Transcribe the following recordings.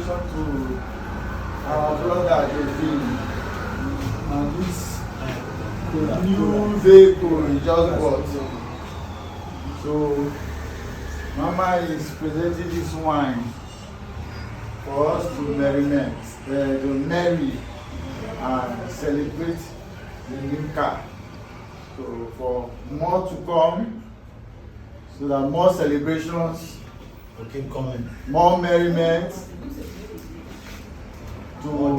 congratulations to our brother David and this new vehicle he just bought. So Mama is presenting this wine for us to marry and celebrate the new car. So for more to come, so that more celebrations, keep coming, more merriment, to more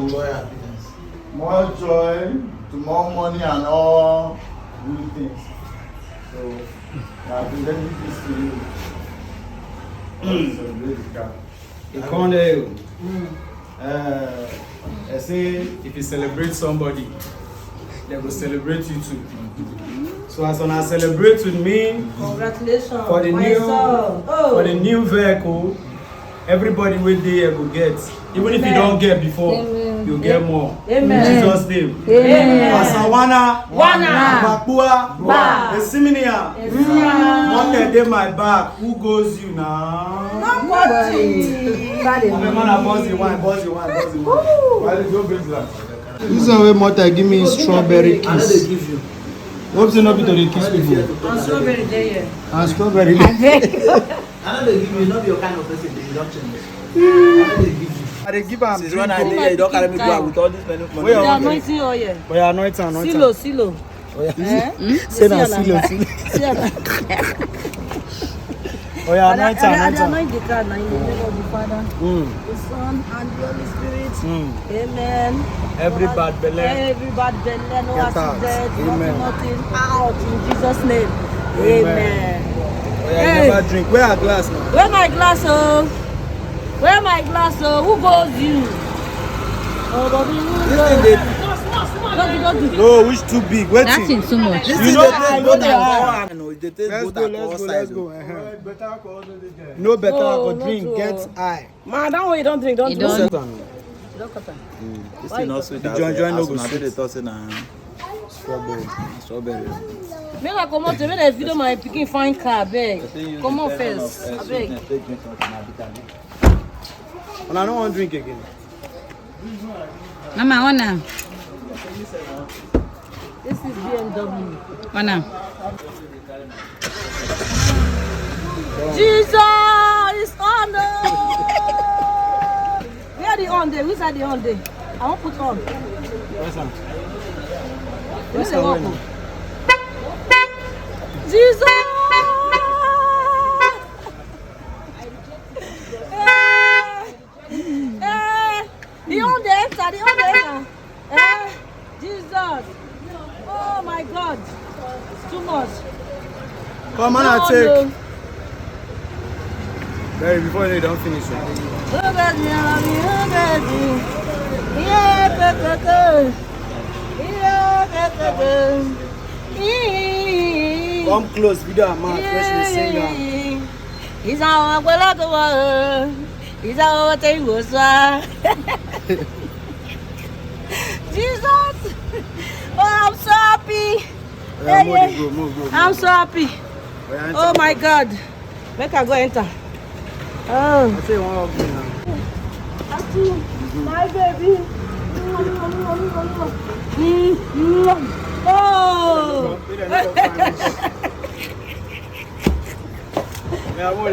joy, to more money and all good things. So I present this to you. Celebrate the car. I say if you celebrate somebody, they will celebrate you too. So as I celebrate with me, congratulations for the new vehicle, everybody will there will get. Even if you don't get before, you'll get more. Amen. In Jesus' name. Amen. Asawana, Bakua, Esiminia, Mote dey my back. Who goes you now? Nobody. I'm a man that buzz the wine. Why did you bring that? This is where Mote give me strawberry kiss. I know they give you. What's the number to the kiss people? And strawberry there. And strawberry. I know they give you, not your kind of person, the induction. I know they give you. I dey give am. Since when I dey here, you don't carry me go out with all this money. We are anointing oil. We are anointing. Silo. Say na silo. We are anointing. I anoint the car now in the name of the Father, the Son, and the Holy Spirit. Amen. Every bad belly. No accident, nothing out in Jesus' name. Amen. Never drink. Where are glass now? Where my glass, oh? Where my glass, oh? Who goes you? Oh, Bobby, who goes? Don't do. No, which too big? Wait. That's too much. You know, let's go. No better alcohol. Drink. Get high. Man, that way you don't drink. Don't do. Don't cut them. This is not sweet. Join no go sweet. Strawberry. Make I come out. Make I video my picking fine car, beg. Come on first, I beg. And I don't want to drink again. Mama, Ona. This is BMW. Ona. Jesus is on the. Where are the on there? Which are the on there? I won't put on. Where's that? Where's the one? Jesus! The on there, enter. The on there. Jesus! Oh my God! It's too much. Come on, I take. Barry, before you don't finish it. Come close, video a man, especially singer. He's our He's our Jesus! Oh, I'm so happy. Move. I'm so happy. Oh my God. Make I go enter. Oh. I say one of me now. My baby. Oh.